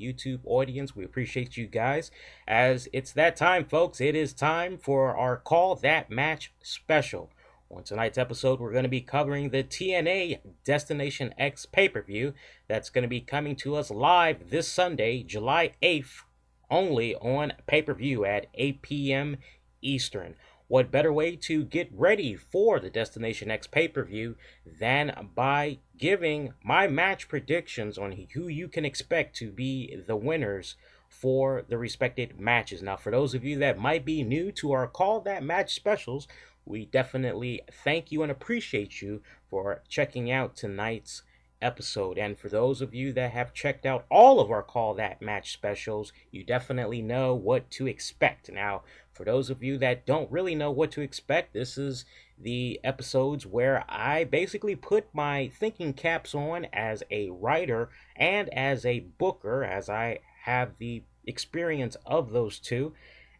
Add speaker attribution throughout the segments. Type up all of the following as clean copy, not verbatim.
Speaker 1: YouTube audience. We appreciate you guys. As it's that time, folks, it is time for our Call That Match special. On tonight's episode, we're going to be covering the TNA Destination X pay-per-view that's going to be coming to us live this Sunday, July 8th, only on pay-per-view at 8 p.m. Eastern. What better way to get ready for the Destination X pay-per-view than by giving my match predictions on who you can expect to be the winners for the respected matches. Now, for those of you that might be new to our Call That Match specials, we definitely thank you and appreciate you for checking out tonight's episode. And for those of you that have checked out all of our Call That Match specials, you definitely know what to expect. Now, for those of you that don't really know what to expect, this is the episodes where I basically put my thinking caps on as a writer and as a booker, as I have the experience of those two.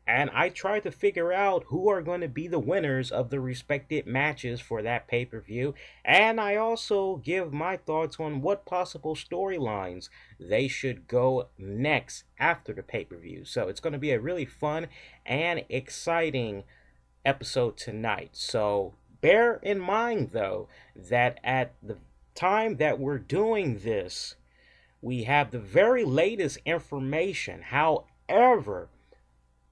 Speaker 1: And I try to figure out who are going to be the winners of the respected matches for that pay-per-view. And I also give my thoughts on what possible storylines they should go next after the pay-per-view. So it's going to be a really fun and exciting episode tonight. So bear in mind, though, that at the time that we're doing this, we have the very latest information. However,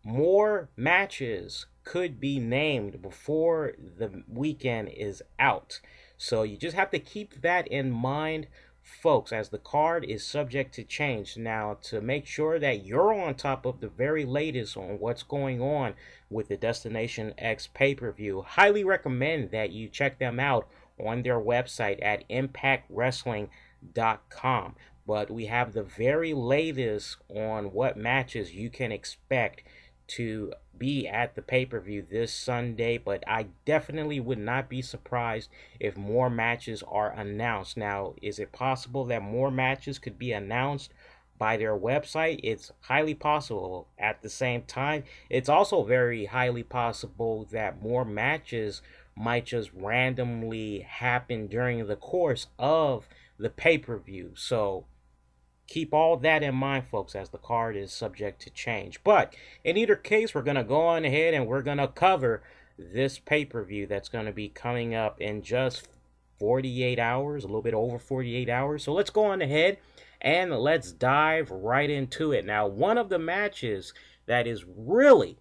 Speaker 1: more matches could be named before the weekend is out. So you just have to keep that in mind, folks, as the card is subject to change. Now, to make sure that you're on top of the very latest on what's going on with the Destination X pay-per-view, highly recommend that you check them out on their website at impactwrestling.com. But we have the very latest on what matches you can expect to be at the pay-per-view this Sunday, but I definitely would not be surprised if more matches are announced. Now, is it possible that more matches could be announced by their website? It's highly possible. At the same time, it's also very highly possible that more matches might just randomly happen during the course of the pay-per-view. So keep all that in mind, folks, as the card is subject to change. But in either case, we're going to go on ahead and we're going to cover this pay-per-view that's going to be coming up in just 48 hours, a little bit over 48 hours. So let's go on ahead and let's dive right into it. Now, one of the matches that is really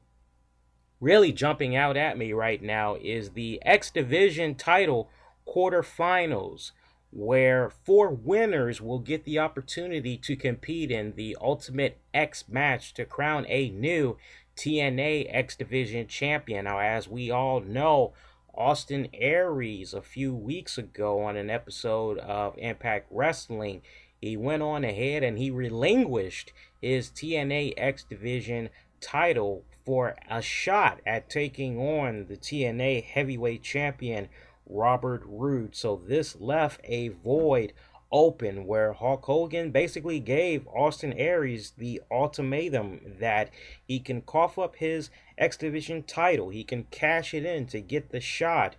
Speaker 1: jumping out at me right now is the X Division title quarterfinals, where 4 winners will get the opportunity to compete in the Ultimate X match to crown a new TNA X Division champion. Now, as we all know, Austin Aries, a few weeks ago on an episode of Impact Wrestling, he went on ahead and he relinquished his TNA X Division title for a shot at taking on the TNA Heavyweight Champion Roode. So this left a void open where Hulk Hogan basically gave Austin Aries the ultimatum that he can cough up his X Division title, he can cash it in to get the shot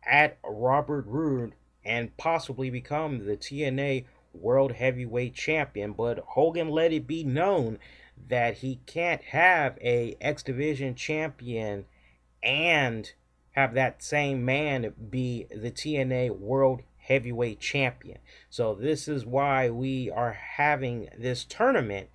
Speaker 1: at Roode and possibly become the TNA World Heavyweight Champion. But Hogan let it be known that he can't have a X Division champion and have that same man be the TNA World Heavyweight Champion. So this is why we are having this tournament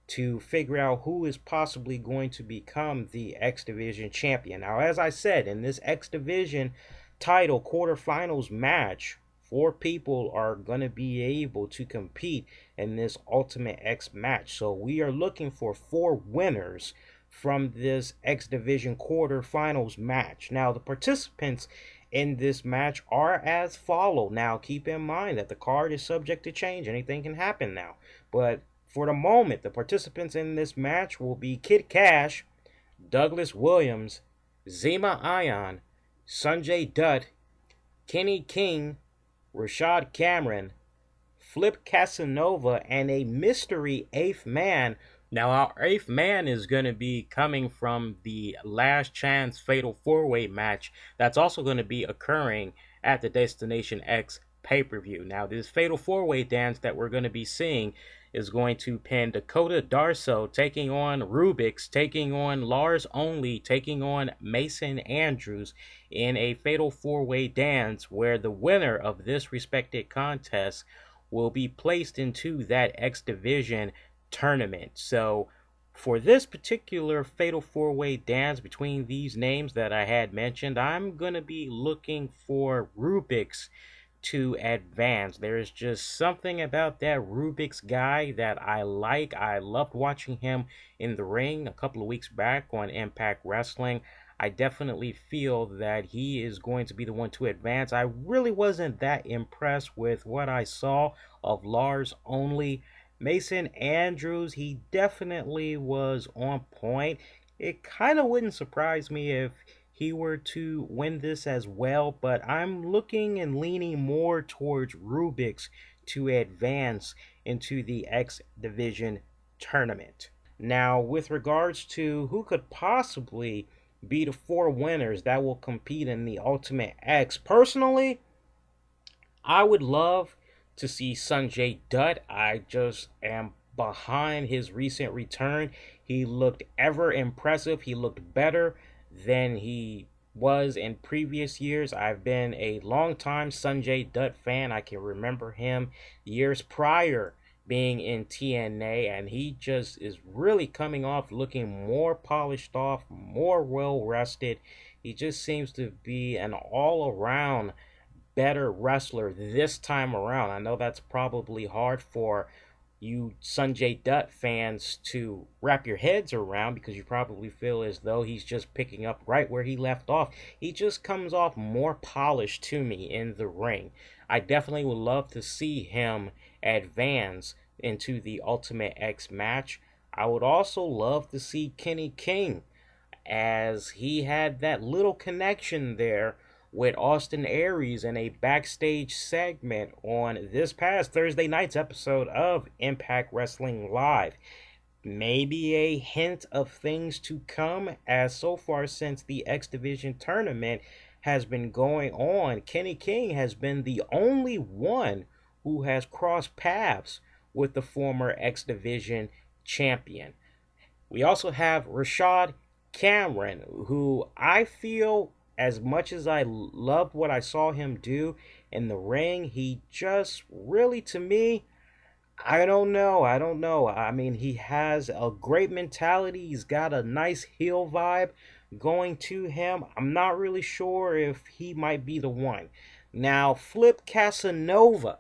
Speaker 1: to figure out who is possibly going to become the X Division champion. Now, as I said, in this X Division title quarterfinals match, 4 people are going to be able to compete in this Ultimate X match. So we are looking for 4 winners from this X Division quarterfinals match. Now, the participants in this match are as follow. Now, keep in mind that the card is subject to change. Anything can happen now. But for the moment, the participants in this match will be Kid Kash, Douglas Williams, Zema Ion, Sonjay Dutt, Kenny King, Rashad Cameron, Flip Cassanova, and a mystery 8th man. Now, our 8th man is going to be coming from the Last Chance Fatal 4-Way match that's also going to be occurring at the Destination X pay-per-view. Now, this Fatal 4-Way dance that we're going to be seeing is going to pin Dakota Darsow, taking on Rubix, taking on Lars Only, taking on Mason Andrews in a fatal four-way dance where the winner of this respected contest will be placed into that X Division tournament. So for this particular fatal four-way dance between these names that I had mentioned, I'm going to be looking for Rubix to advance. There's just something about that Rubix guy that I like. I loved watching him in the ring a couple of weeks back on Impact Wrestling. I definitely feel that he is going to be the one to advance. I really wasn't that impressed with what I saw of Lars Only. Mason Andrews, he definitely was on point. It kind of wouldn't surprise me if he were to win this as well, but I'm looking and leaning more towards Rubix to advance into the X Division tournament. Now, with regards to who could possibly be the 4 winners that will compete in the Ultimate X, personally, I would love to see Sonjay Dutt. I just am behind his recent return. He looked ever impressive. He looked better than he was in previous years. I've been a long-time Sonjay Dutt fan. I can remember him years prior being in TNA, and he just is really coming off looking more polished off, more well-rested. He just seems to be an all-around better wrestler this time around. I know that's probably hard for you Sonjay Dutt fans to wrap your heads around, because you probably feel as though he's just picking up right where he left off. He just comes off more polished to me in the ring. I definitely would love to see him advance into the Ultimate X match. I would also love to see Kenny King, as he had that little connection there with Austin Aries in a backstage segment on this past Thursday night's episode of Impact Wrestling Live. Maybe a hint of things to come, as so far since the X Division tournament has been going on, Kenny King has been the only one who has crossed paths with the former X Division champion. We also have Rashad Cameron, who I feel, as much as I loved what I saw him do in the ring, he just really, to me, I don't know. I mean, he has a great mentality. He's got a nice heel vibe going to him. I'm not really sure if he might be the one. Now, Flip Cassanova.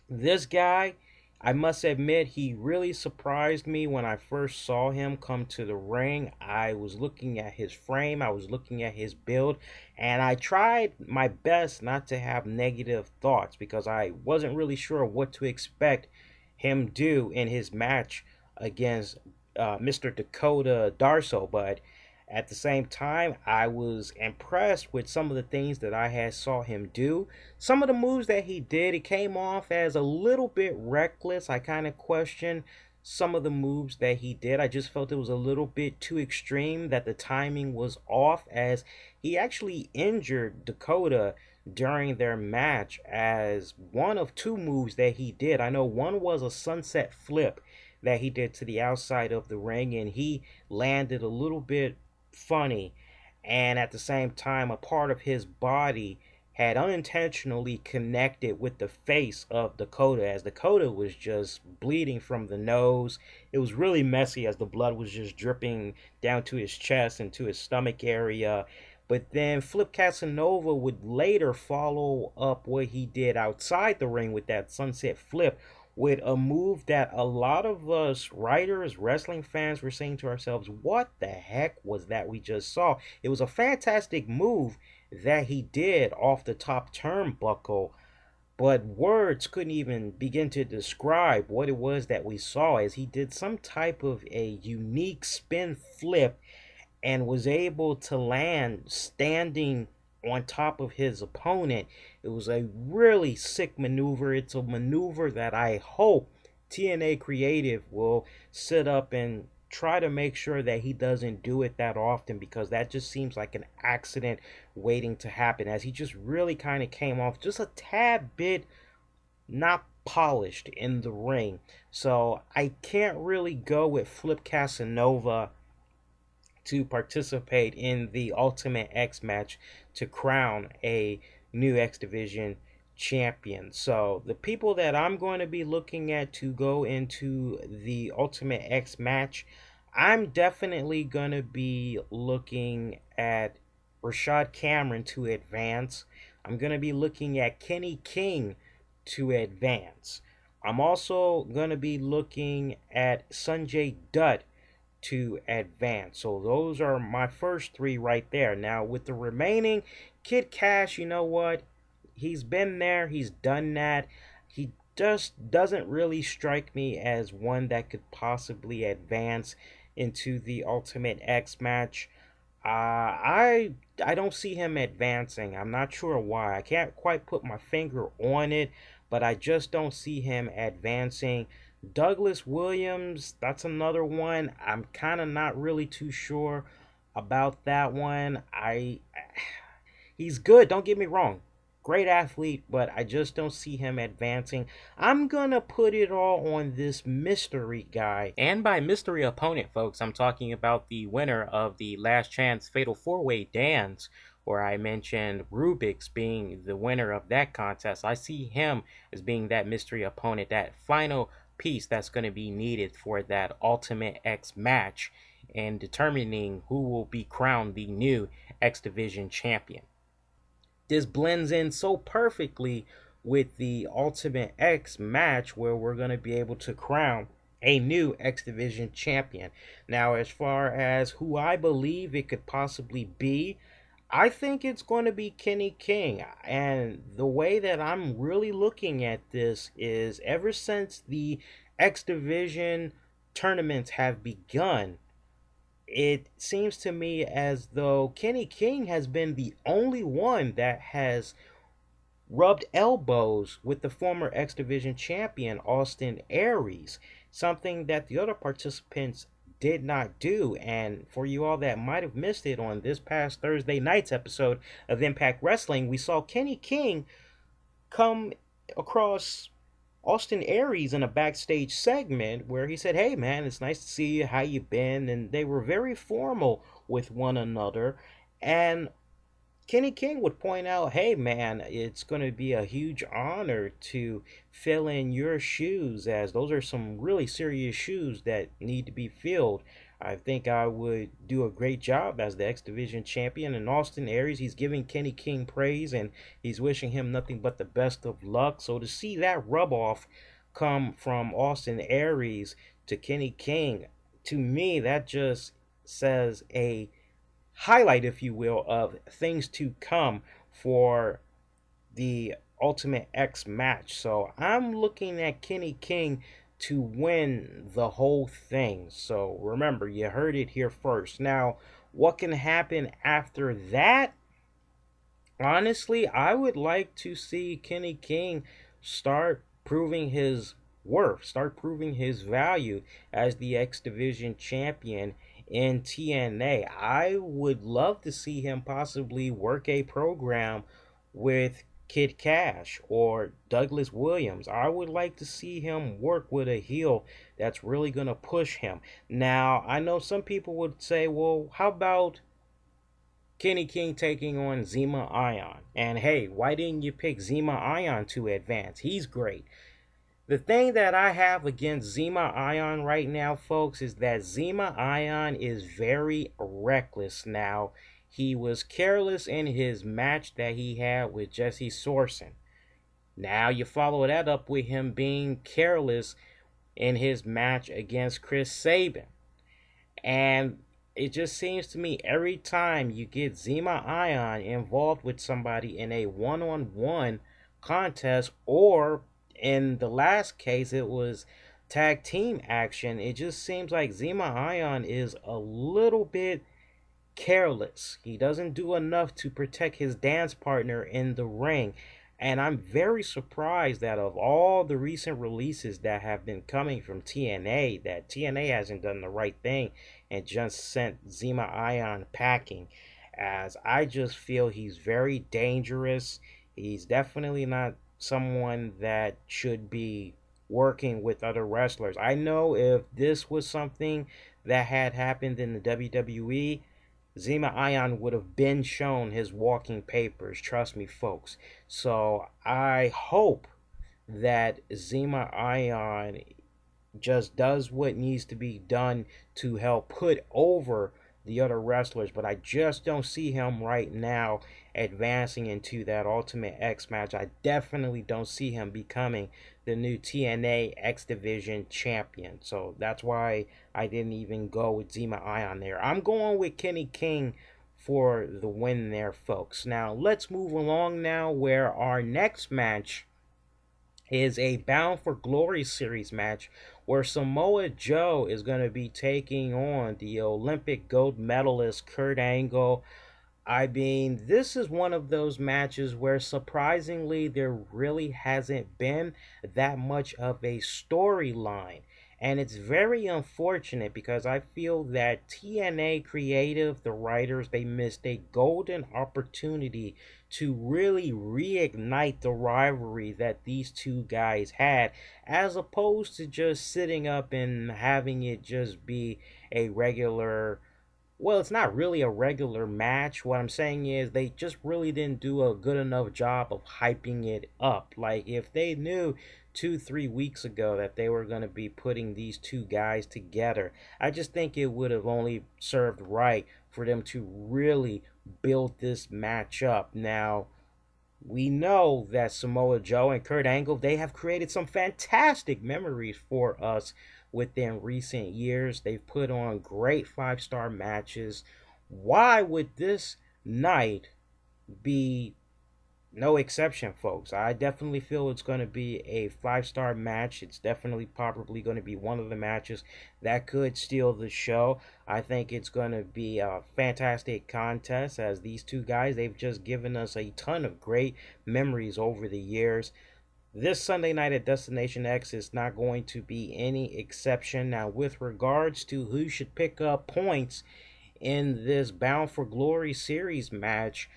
Speaker 1: This guy, I must admit, he really surprised me when I first saw him come to the ring. I was looking at his frame, I was looking at his build, and I tried my best not to have negative thoughts, because I wasn't really sure what to expect him do in his match against Mr. Dakota Darsow. But at the same time, I was impressed with some of the things that I had saw him do. Some of the moves that he did, it came off as a little bit reckless. I kind of questioned some of the moves that he did. I just felt it was a little bit too extreme, that the timing was off, as he actually injured Dakota during their match as one of 2 moves that he did. I know one was a sunset flip that he did to the outside of the ring, and he landed a little bit funny, and at the same time a part of his body had unintentionally connected with the face of Dakota, as Dakota was just bleeding from the nose. It was really messy, as the blood was just dripping down to his chest and to his stomach area. But then Flip Casanova would later follow up what he did outside the ring with that sunset flip, with a move that a lot of us writers, wrestling fans, were saying to ourselves, what the heck was that we just saw? It was a fantastic move that he did off the top turnbuckle, but words couldn't even begin to describe what it was that we saw, as he did some type of a unique spin flip and was able to land standing on top of his opponent. It was a really sick maneuver. It's a maneuver that I hope TNA Creative will sit up and try to make sure that he doesn't do it that often, because that just seems like an accident waiting to happen, as he just really kind of came off just a tad bit not polished in the ring. So I can't really go with Flip Cassanova to participate in the Ultimate X match to crown a new X Division champion. So the people that I'm going to be looking at to go into the Ultimate X match, I'm definitely going to be looking at Rashad Cameron to advance. I'm going to be looking at Kenny King to advance. I'm also going to be looking at Sonjay Dutt to advance. So those are my first three right there. Now with the remaining, Kid Kash, you know what? He's been there. He's done that. He just doesn't really strike me as one that could possibly advance into the Ultimate X match. I don't see him advancing. I'm not sure why. I can't quite put my finger on it, but I just don't see him advancing. Douglas Williams, that's another one. I'm kind of not really too sure about that one. He's good, don't get me wrong. Great athlete, but I just don't see him advancing. I'm gonna put it all on this mystery guy. And by mystery opponent, folks, I'm talking about the winner of the Last Chance Fatal 4-Way dance, where I mentioned Rubix being the winner of that contest. I see him as being that mystery opponent, that final piece that's going to be needed for that Ultimate X match and determining who will be crowned the new X Division champion. This blends in so perfectly with the Ultimate X match where we're going to be able to crown a new X Division champion. Now, as far as who I believe it could possibly be, I think it's going to be Kenny King. And the way that I'm really looking at this is ever since the X Division tournaments have begun, it seems to me as though Kenny King has been the only one that has rubbed elbows with the former X Division champion, Austin Aries, something that the other participants did not do. And for you all that might have missed it, on this past Thursday night's episode of Impact Wrestling, we saw Kenny King come across Austin Aries in a backstage segment where he said, "Hey man, it's nice to see you, how you been?" And they were very formal with one another. And Kenny King would point out, "Hey man, it's going to be a huge honor to fill in your shoes, as those are some really serious shoes that need to be filled. I think I would do a great job as the X Division champion." And Austin Aries, he's giving Kenny King praise and he's wishing him nothing but the best of luck. So to see that rub off come from Austin Aries to Kenny King, to me, that just says a highlight, if you will, of things to come for the Ultimate X match. So I'm looking at Kenny King to win the whole thing. So remember, you heard it here first. Now, what can happen after that? Honestly, I would like to see Kenny King start proving his worth, start proving his value as the X Division champion in TNA. I would love to see him possibly work a program with Kid Kash or Douglas Williams. I would like to see him work with a heel that's really going to push him. Now, I know some people would say, well, how about Kenny King taking on Zema Ion? And hey, why didn't you pick Zema Ion to advance? He's great. The thing that I have against Zema Ion right now, folks, is that Zema Ion is very reckless now. He was careless in his match that he had with Jesse Sorsen. Now you follow that up with him being careless in his match against Chris Sabin. And it just seems to me every time you get Zema Ion involved with somebody in a one-on-one contest, or in the last case it was tag team action, it just seems like Zema Ion is a little bit careless. He doesn't do enough to protect his dance partner in the ring. And I'm very surprised that of all the recent releases that have been coming from TNA, that TNA hasn't done the right thing and just sent Zema Ion packing, as I just feel he's very dangerous. He's definitely not someone that should be working with other wrestlers. I know if this was something that had happened in the WWE, Zema Ion would have been shown his walking papers. Trust me, folks. So I hope that Zema Ion just does what needs to be done to help put over the other wrestlers, but I just don't see him right now advancing into that Ultimate X match. I definitely don't see him becoming the new TNA X Division champion. So that's why I didn't even go with Zema Ion there. I'm going with Kenny King for the win there, folks. Now let's move along now, where our next match is a Bound for Glory series match where Samoa Joe is going to be taking on the Olympic gold medalist Kurt Angle. I mean, this is one of those matches where surprisingly there really hasn't been that much of a storyline. And it's very unfortunate because I feel that TNA Creative, the writers, they missed a golden opportunity to really reignite the rivalry that these two guys had, as opposed to just sitting up and having it just be a regular, well, it's not really a regular match. What I'm saying is they just really didn't do a good enough job of hyping it up. Like, if they knew 2-3 weeks ago that they were going to be putting these two guys together, I just think it would have only served right for them to really build this match up. Now, we know that Samoa Joe and Kurt Angle, they have created some fantastic memories for us within recent years. They've put on great 5-star matches. Why would this night be no exception, folks? I definitely feel it's going to be a 5-star match. It's definitely probably going to be one of the matches that could steal the show. I think it's going to be a fantastic contest, as these two guys, they've just given us a ton of great memories over the years. This Sunday night at Destination X is not going to be any exception. Now, with regards to who should pick up points in this Bound for Glory series match,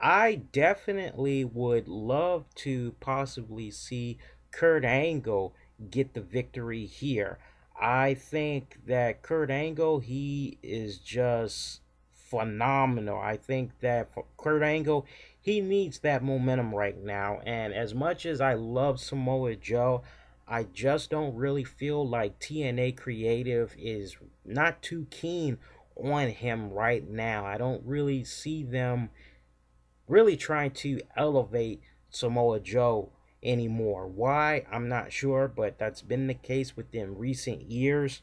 Speaker 1: I definitely would love to possibly see Kurt Angle get the victory here. I think that Kurt Angle, he is just phenomenal. I think that for Kurt Angle, he needs that momentum right now. And as much as I love Samoa Joe, I just don't really feel like TNA Creative is not too keen on him right now. I don't really see them really trying to elevate Samoa Joe anymore. Why? I'm not sure, but that's been the case within recent years.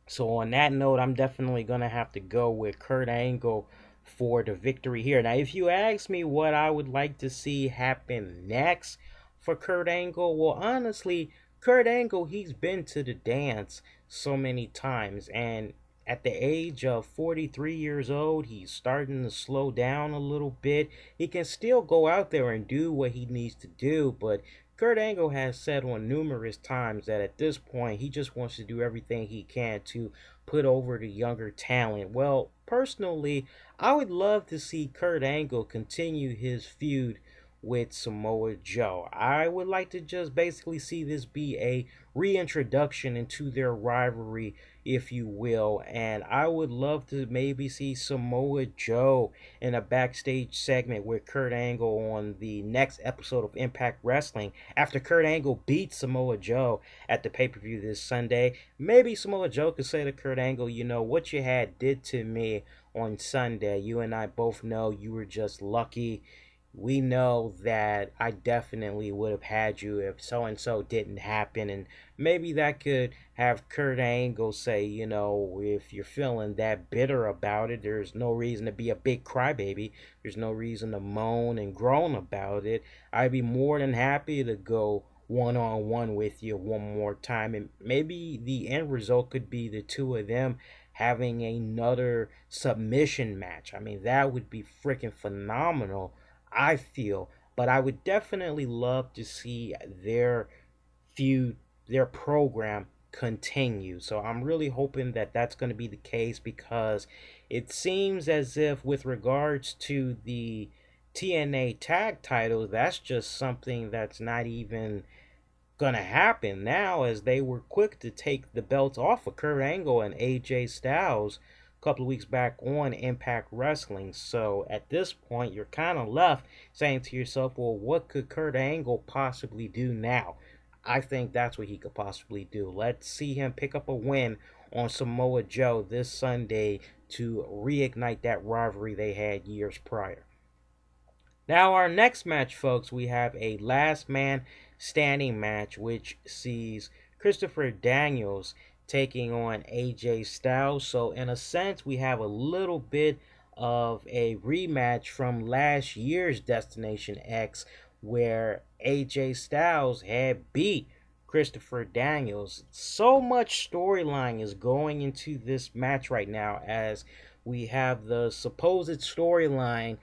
Speaker 1: So on that note, I'm definitely going to have to go with Kurt Angle for the victory here. Now, if you ask me what I would like to see happen next for Kurt Angle, well, honestly, Kurt Angle, he's been to the dance so many times, and at the age of 43 years old, he's starting to slow down a little bit. He can still go out there and do what he needs to do, but Kurt Angle has said on numerous times that at this point, he just wants to do everything he can to put over the younger talent. Well, personally, I would love to see Kurt Angle continue his feud with Samoa Joe. I would like to just basically see this be a reintroduction into their rivalry, if you will, and I would love to maybe see Samoa Joe in a backstage segment with Kurt Angle on the next episode of Impact Wrestling. After Kurt Angle beats Samoa Joe at the pay-per-view this Sunday, maybe Samoa Joe could say to Kurt Angle, you know, what you had did to me on Sunday, you and I both know you were just lucky. We know that I definitely would have had you if so-and-so didn't happen. And maybe that could have Kurt Angle say, you know, if you're feeling that bitter about it, there's no reason to be a big crybaby. There's no reason to moan and groan about it. I'd be more than happy to go one-on-one with you one more time. And maybe the end result could be the two of them having another submission match. I mean, that would be freaking phenomenal, I feel. But I would definitely love to see their feud, their program continue. So I'm really hoping that that's going to be the case, because it seems as if with regards to the TNA tag titles, that's just something that's not even gonna happen now, as they were quick to take the belts off of Kurt Angle and AJ Styles a couple of weeks back on Impact Wrestling. So at this point, you're kind of left saying to yourself, well, what could Kurt Angle possibly do now? I think that's what he could possibly do. Let's see him pick up a win on Samoa Joe this Sunday to reignite that rivalry they had years prior. Now, our next match, folks, we have a last man standing match, which sees Christopher Daniels taking on AJ Styles. So, in a sense, we have a little bit of a rematch from last year's Destination X, where AJ Styles had beat Christopher Daniels. So much storyline is going into this match right now, as we have the supposed storyline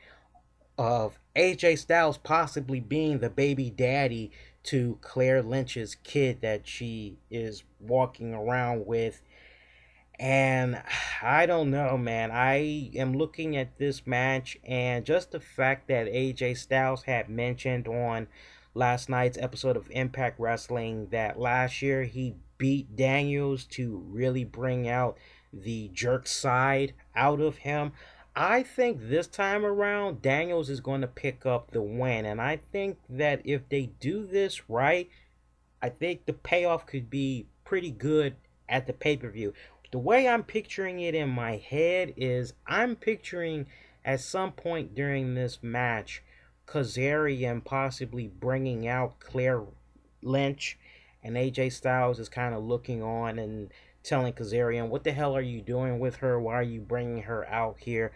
Speaker 1: of AJ Styles possibly being the baby daddy to Claire Lynch's kid that she is walking around with. And I don't know, man. I am looking at this match, and just the fact that AJ Styles had mentioned on last night's episode of Impact Wrestling that last year he beat Daniels to really bring out the jerk side out of him. I think this time around, Daniels is going to pick up the win. And I think that if they do this right, I think the payoff could be pretty good at the pay-per-view. The way I'm picturing it in my head is I'm picturing at some point during this match, Kazarian possibly bringing out Claire Lynch, and AJ Styles is kind of looking on and telling Kazarian, what the hell are you doing with her? Why are you bringing her out here?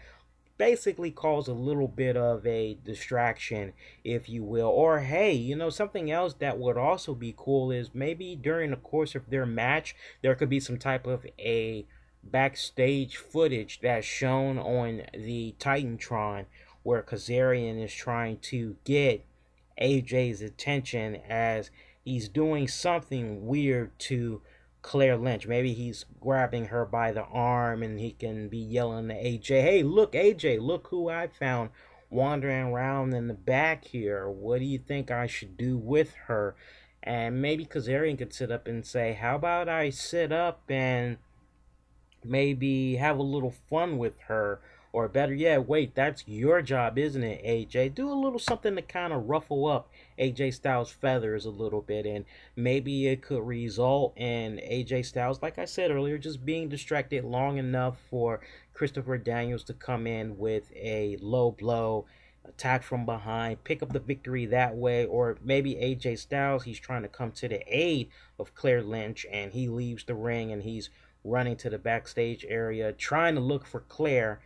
Speaker 1: Basically cause a little bit of a distraction, if you will. Or hey, something else that would also be cool is maybe during the course of their match, there could be some type of a backstage footage that's shown on the Titantron where Kazarian is trying to get AJ's attention as he's doing something weird to Claire Lynch. Maybe he's grabbing her by the arm and he can be yelling to AJ, hey, look, AJ, look who I found wandering around in the back here. What do you think I should do with her? And maybe Kazarian could sit up and say, how about I sit up and maybe have a little fun with her? Or better yet, wait, that's your job, isn't it, AJ? Do a little something to kind of ruffle up AJ Styles' feathers a little bit, and maybe it could result in AJ Styles, like I said earlier, just being distracted long enough for Christopher Daniels to come in with a low blow, attack from behind, pick up the victory that way. Or maybe AJ Styles, he's trying to come to the aid of Claire Lynch, and he leaves the ring and he's running to the backstage area trying to look for Claire,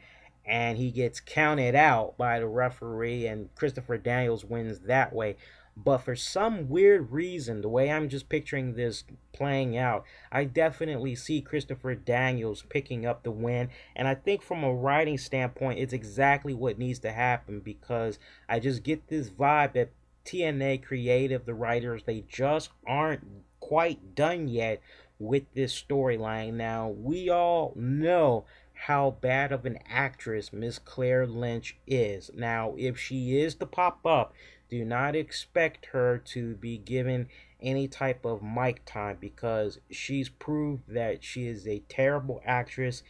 Speaker 1: and he gets counted out by the referee, and Christopher Daniels wins that way. But for some weird reason, the way I'm just picturing this playing out, I definitely see Christopher Daniels picking up the win. And I think from a writing standpoint, it's exactly what needs to happen, because I just get this vibe that TNA Creative, the writers, they just aren't quite done yet with this storyline. Now, we all know how bad of an actress Miss Claire Lynch is. Now, if she is to pop up, do not expect her to be given any type of mic time, because she's proved that she is a terrible actress.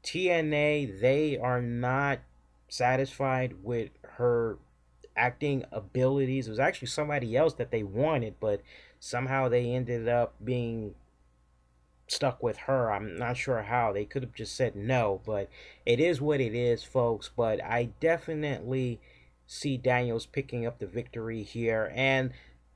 Speaker 1: TNA, they are not satisfied with her acting abilities. It was actually somebody else that they wanted, but somehow they ended up being stuck with her. I'm not sure how. They could have just said no, but it is what it is, folks. But I definitely see Daniels picking up the victory here, and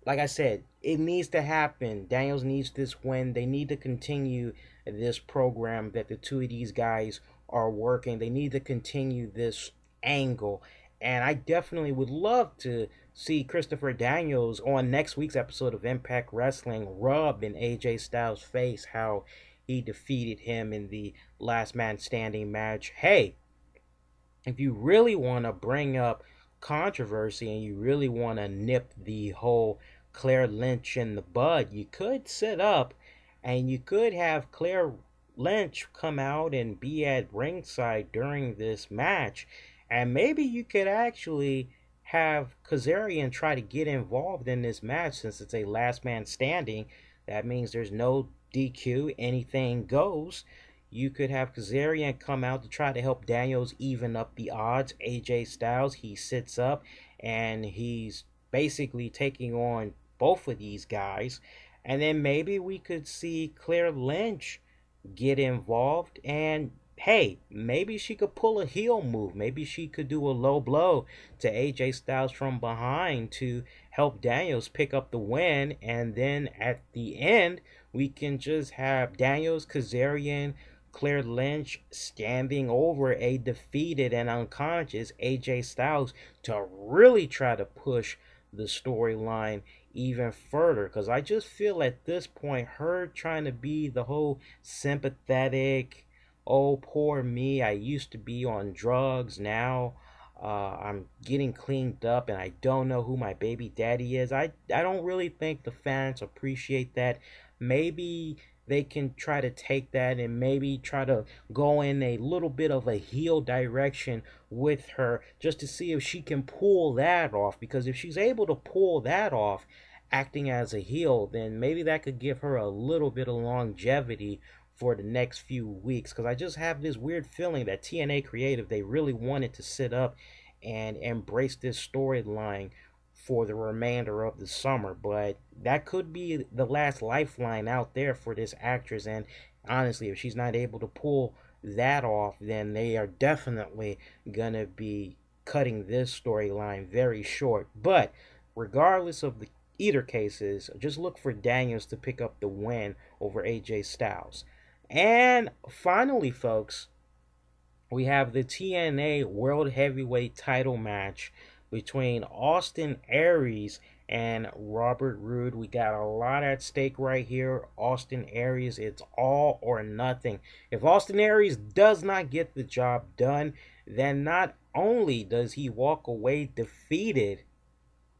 Speaker 1: like I said, it needs to happen. Daniels needs this win. They need to continue this program that the two of these guys are working. They need to continue this angle, and I definitely would love to see Christopher Daniels on next week's episode of Impact Wrestling rub in AJ Styles' face how he defeated him in the last man standing match. Hey, if you really want to bring up controversy and you really want to nip the whole Claire Lynch in the bud, you could set up and you could have Claire Lynch come out and be at ringside during this match, and maybe you could actually have Kazarian try to get involved in this match since it's a last man standing. That means there's no DQ, anything goes. You could have Kazarian come out to try to help Daniels even up the odds. AJ Styles, he sits up and he's basically taking on both of these guys. And then maybe we could see Claire Lynch get involved, and hey, maybe she could pull a heel move. Maybe she could do a low blow to AJ Styles from behind to help Daniels pick up the win. And then at the end, we can just have Daniels, Kazarian, Claire Lynch standing over a defeated and unconscious AJ Styles to really try to push the storyline even further, because I just feel at this point her trying to be the whole sympathetic, oh poor me, I used to be on drugs, now I'm getting cleaned up and I don't know who my baby daddy is. I don't really think the fans appreciate that. Maybe they can try to take that and maybe try to go in a little bit of a heel direction with her just to see if she can pull that off. Because if she's able to pull that off, acting as a heel, then maybe that could give her a little bit of longevity for the next few weeks. Because I just have this weird feeling that TNA Creative, they really wanted to sit up and embrace this storyline for the remainder of the summer, but that could be the last lifeline out there for this actress. And honestly, if she's not able to pull that off, then they are definitely gonna be cutting this storyline very short. But regardless of either cases, just look for Daniels to pick up the win over AJ Styles. And finally, folks, we have the TNA World Heavyweight title match between Austin Aries and Robert Roode. We got a lot at stake right here. Austin Aries, it's all or nothing. If Austin Aries does not get the job done, then not only does he walk away defeated,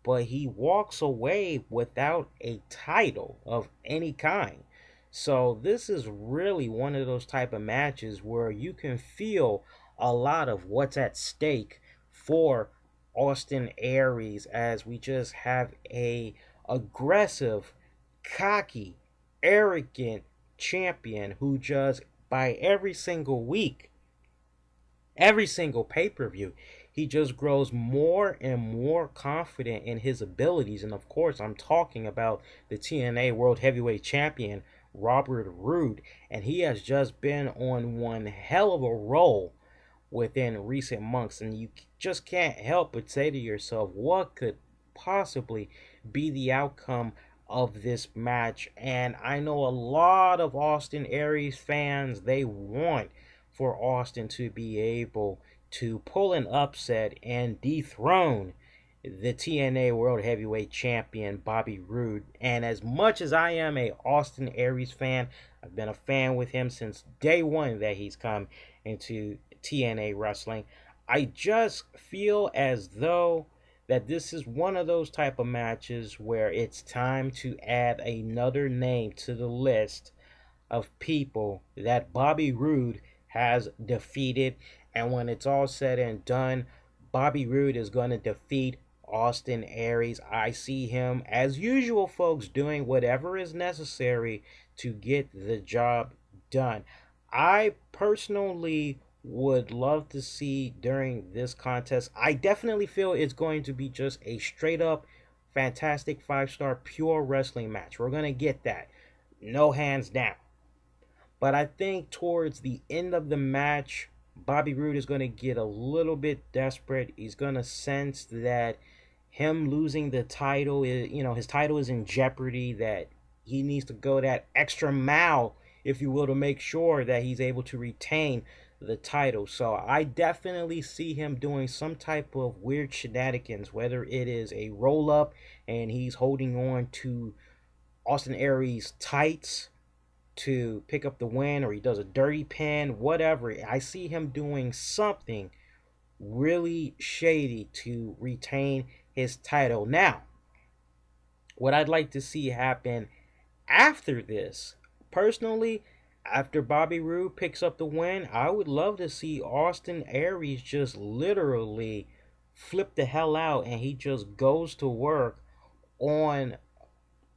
Speaker 1: but he walks away without a title of any kind. So this is really one of those type of matches where you can feel a lot of what's at stake for Austin Aries, as we just have a aggressive, cocky, arrogant champion who just by every single week, every single pay-per-view, he just grows more and more confident in his abilities. And of course, I'm talking about the TNA World Heavyweight Champion, Robert Roode, and he has just been on one hell of a roll within recent months, and you just can't help but say to yourself, what could possibly be the outcome of this match? And I know a lot of Austin Aries fans, they want for Austin to be able to pull an upset and dethrone the TNA World Heavyweight Champion Bobby Roode. And as much as I am a Austin Aries fan, I've been a fan with him since day one that he's come into TNA wrestling, I just feel as though that this is one of those type of matches where it's time to add another name to the list of people that Bobby Roode has defeated. And when it's all said and done, Bobby Roode is going to defeat Austin Aries. I see him, as usual, folks, doing whatever is necessary to get the job done. I personally would love to see during this contest, I definitely feel it's going to be just a straight up fantastic 5-star pure wrestling match. We're going to get that, no hands down. But I think towards the end of the match, Bobby Roode is going to get a little bit desperate. He's going to sense that him losing the title is, his title is in jeopardy, that he needs to go that extra mile, if you will, to make sure that he's able to retain the title. So I definitely see him doing some type of weird shenanigans, whether it is a roll up and he's holding on to Austin Aries' tights to pick up the win, or he does a dirty pin, whatever. I see him doing something really shady to retain his title. Now, what I'd like to see happen after this, personally, after Bobby Roode picks up the win, I would love to see Austin Aries just literally flip the hell out and he just goes to work on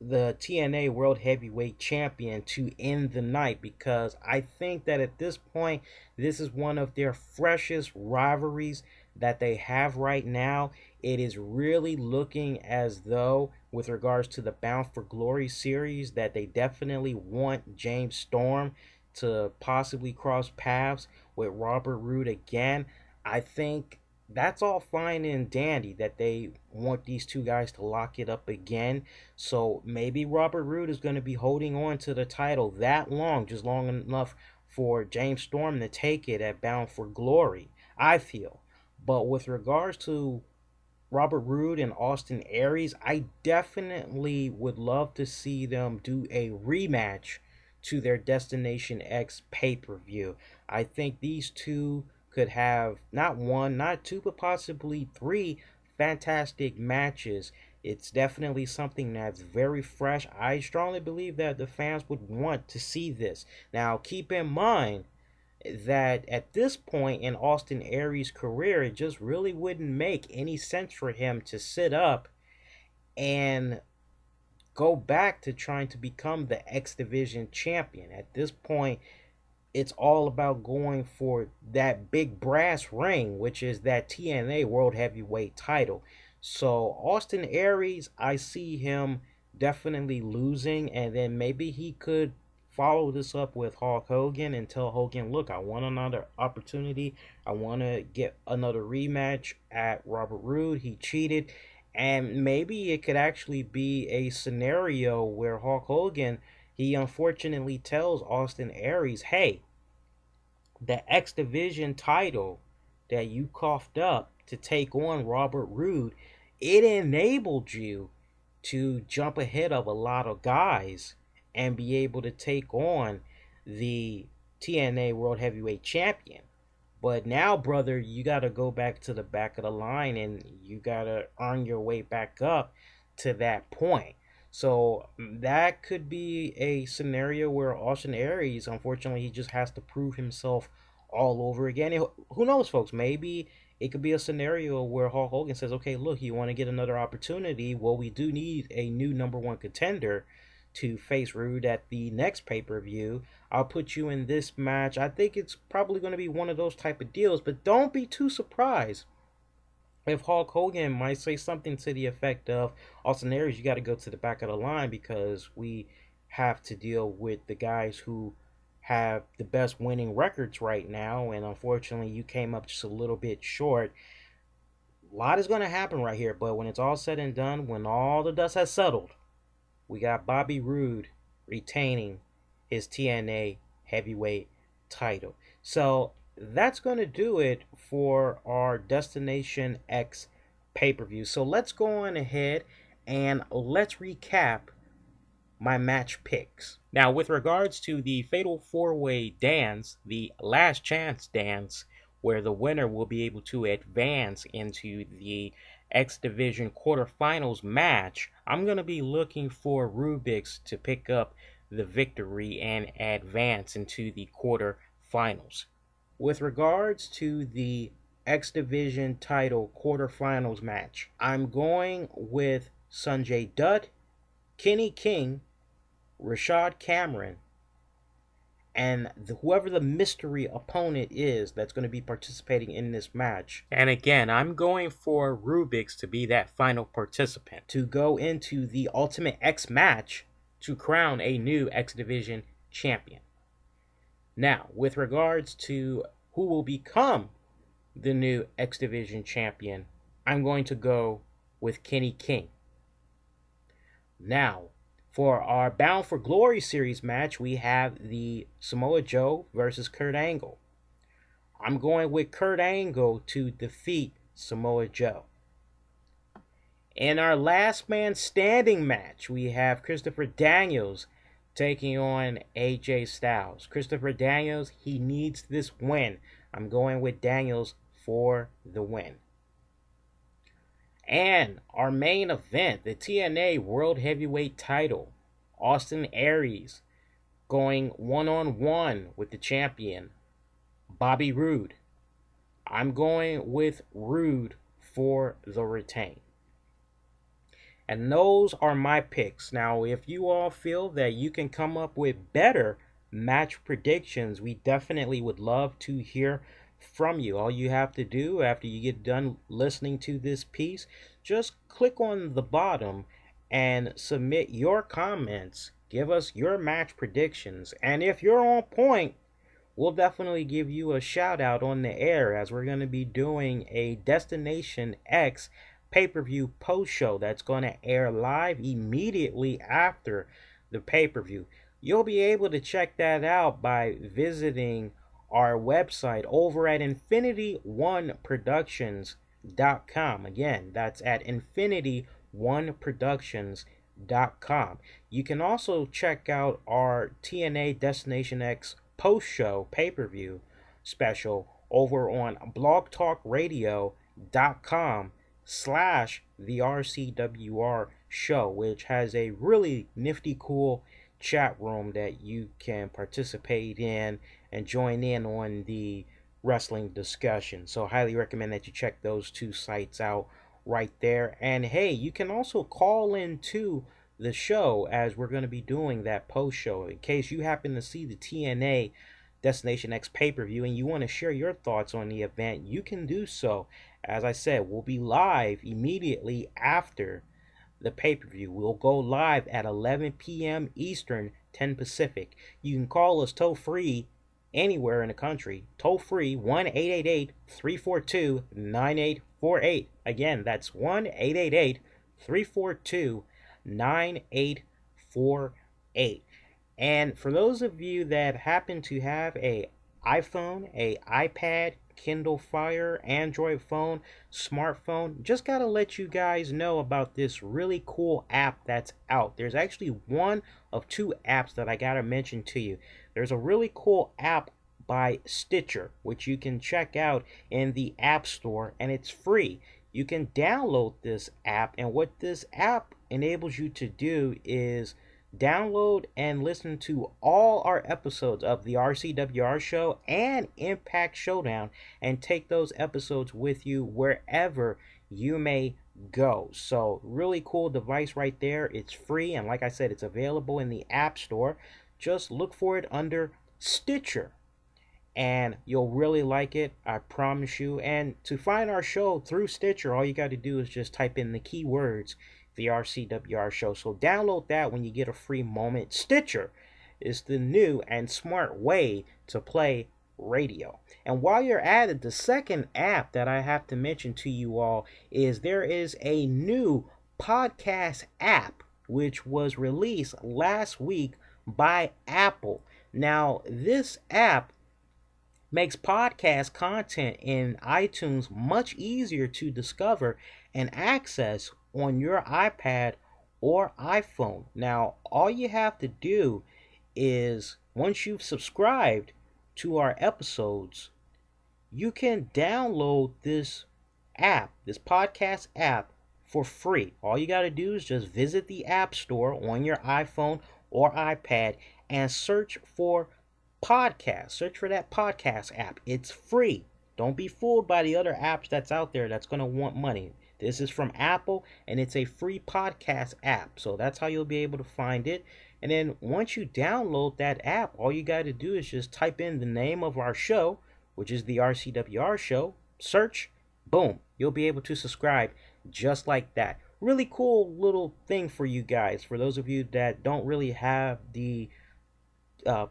Speaker 1: the TNA World Heavyweight Champion to end the night, because I think that at this point, this is one of their freshest rivalries that they have right now. It is really looking as though, with regards to the Bound for Glory series, that they definitely want James Storm to possibly cross paths with Robert Roode again. I think that's all fine and dandy that they want these two guys to lock it up again. So maybe Robert Roode is going to be holding on to the title that long, just long enough for James Storm to take it at Bound for Glory, I feel. But with regards to Robert Roode and Austin Aries, I definitely would love to see them do a rematch to their Destination X pay-per-view. I think these two could have not one, not two, but possibly three fantastic matches. It's definitely something that's very fresh. I strongly believe that the fans would want to see this. Now, keep in mind that at this point in Austin Aries' career, it just really wouldn't make any sense for him to sit up and go back to trying to become the X Division champion. At this point, it's all about going for that big brass ring, which is that TNA World Heavyweight title. So Austin Aries, I see him definitely losing, and then maybe he could follow this up with Hulk Hogan and tell Hogan, look, I want another opportunity. I want to get another rematch at Robert Roode. He cheated. And maybe it could actually be a scenario where Hulk Hogan, he unfortunately tells Austin Aries, hey, the X Division title that you coughed up to take on Robert Roode, it enabled you to jump ahead of a lot of guys and be able to take on the TNA World Heavyweight Champion. But now, brother, you got to go back to the back of the line and you got to earn your way back up to that point. So that could be a scenario where Austin Aries, unfortunately, he just has to prove himself all over again. And who knows, folks? Maybe it could be a scenario where Hulk Hogan says, okay, look, you want to get another opportunity? Well, we do need a new #1 contender to face Roode at the next pay-per-view. I'll put you in this match. I think it's probably going to be one of those type of deals, but don't be too surprised if Hulk Hogan might say something to the effect of, Austin Aries, you got to go to the back of the line because we have to deal with the guys who have the best winning records right now, and unfortunately you came up just a little bit short. A lot is going to happen right here, but when it's all said and done, when all the dust has settled, we got Bobby Roode retaining his TNA heavyweight title. So that's going to do it for our Destination X pay-per-view. So let's go on ahead and let's recap my match picks. Now, with regards to the Fatal 4-Way dance, the last chance dance, where the winner will be able to advance into the X Division quarterfinals match, I'm going to be looking for Rubix to pick up the victory and advance into the quarterfinals. With regards to the X Division title quarterfinals match, I'm going with Sonjay Dutt, Kenny King, Rashad Cameron, and whoever the mystery opponent is that's going to be participating in this match. And again, I'm going for Rubix to be that final participant to go into the Ultimate X match to crown a new X Division champion. Now, with regards to who will become the new X Division champion, I'm going to go with Kenny King. Now, for our Bound for Glory series match, we have the Samoa Joe versus Kurt Angle. I'm going with Kurt Angle to defeat Samoa Joe. In our last man standing match, we have Christopher Daniels taking on AJ Styles. Christopher Daniels, he needs this win. I'm going with Daniels for the win. And our main event, the TNA World Heavyweight title, Austin Aries going one-on-one with the champion, Bobby Roode. I'm going with Roode for the retain. And those are my picks. Now, if you all feel that you can come up with better match predictions, we definitely would love to hear from you. All you have to do after you get done listening to this piece, just click on the bottom and submit your comments. Give us your match predictions. And if you're on point, we'll definitely give you a shout out on the air, as we're going to be doing a Destination X pay-per-view post show that's going to air live immediately after the pay-per-view. You'll be able to check that out by visiting our website over at infinityoneproductions.com. Again, that's at infinityoneproductions.com. You can also check out our TNA Destination X post-show pay-per-view special over on blogtalkradio.com/the RCWR Show, which has a really nifty, cool chat room that you can participate in and join in on the wrestling discussion. So highly recommend that you check those two sites out right there. And hey, you can also call into the show, as we're going to be doing that post show, in case you happen to see the TNA Destination X pay-per-view and you want to share your thoughts on the event. You can do so. As I said, we'll be live immediately after the pay-per-view. We'll go live at 11 p.m. Eastern, 10 Pacific. You can call us toll-free anywhere in the country. Toll-free, 1-888-342-9848. Again, that's 1-888-342-9848. And for those of you that happen to have a iPhone, a iPad, Kindle Fire, Android phone, smartphone, just gotta let you guys know about this really cool app that's out. There's actually one of two apps that I gotta mention to you. There's a really cool app by Stitcher, which you can check out in the App Store, and it's free. You can download this app, and what this app enables you to do is download and listen to all our episodes of the RCWR Show and Impact Showdown, and take those episodes with you wherever you may go. So really cool device right there. It's free, and like I said, it's available in the App Store. Just look for it under Stitcher, and you'll really like it, I promise you. And to find our show through Stitcher, all you got to do is just type in the keywords the RCWR Show. So download that when you get a free moment. Stitcher is the new and smart way to play radio. And while you're at it, the second app that I have to mention to you all is there is a new podcast app which was released last week by Apple. Now, this app makes podcast content in iTunes much easier to discover and access on your iPad or iPhone. Now, all you have to do is, once you've subscribed to our episodes, you can download this app, this podcast app, for free. All you got to do is just visit the App Store on your iPhone or iPad and search for podcast. Search for that podcast app. It's free. Don't be fooled by the other apps that's out there that's going to want money. This is from Apple, and it's a free podcast app. So that's how you'll be able to find it. And then once you download that app, all you got to do is just type in the name of our show, which is the RCWR Show. Search, boom. You'll be able to subscribe just like that. Really cool little thing for you guys. For those of you that don't really have the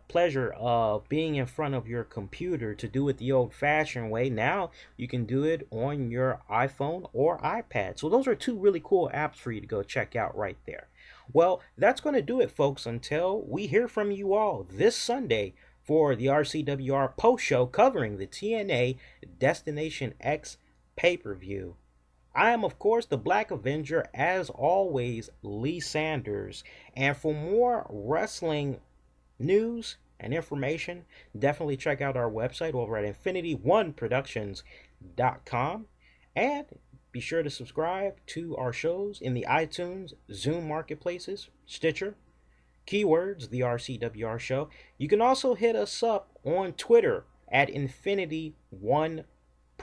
Speaker 1: pleasure of being in front of your computer to do it the old-fashioned way, now you can do it on your iPhone or iPad. So those are two really cool apps for you to go check out right there. Well, that's going to do it, folks, until we hear from you all this Sunday for the RCWR post show covering the TNA Destination X pay-per-view. I am, of course, the Black Avenger, as always, Lee Sanders. And for more wrestling news and information, definitely check out our website over at infinityoneproductions.com, and be sure to subscribe to our shows in the iTunes, Zune marketplaces, Stitcher, keywords the RCWR Show. You can also hit us up on Twitter at InfinityOnePro.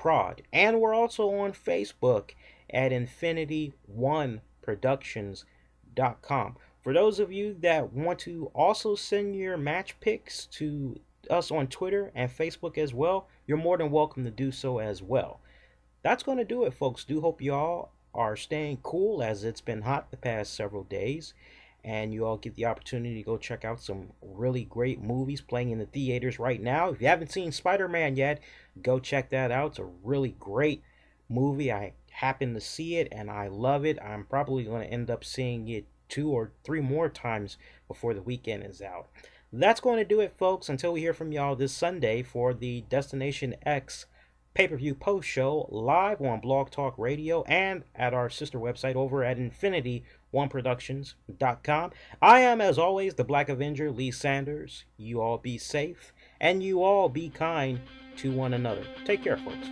Speaker 1: Prod. And we're also on Facebook at Infinity1Productions.com. For those of you that want to also send your match picks to us on Twitter and Facebook as well, you're more than welcome to do so as well. That's going to do it, folks. Do hope you all are staying cool, as it's been hot the past several days, and you all get the opportunity to go check out some really great movies playing in the theaters right now. If you haven't seen Spider-Man yet, go check that out. It's a really great movie. I happened to see it and I love it. I'm probably going to end up seeing it 2 or 3 more times before the weekend is out. That's going to do it, folks, until we hear from y'all this Sunday for the Destination X pay-per-view post-show live on Blog Talk Radio and at our sister website over at Infinity1Productions.com. I am, as always, the Black Avenger, Lee Sanders. You all be safe, and you all be kind to one another. Take care, folks.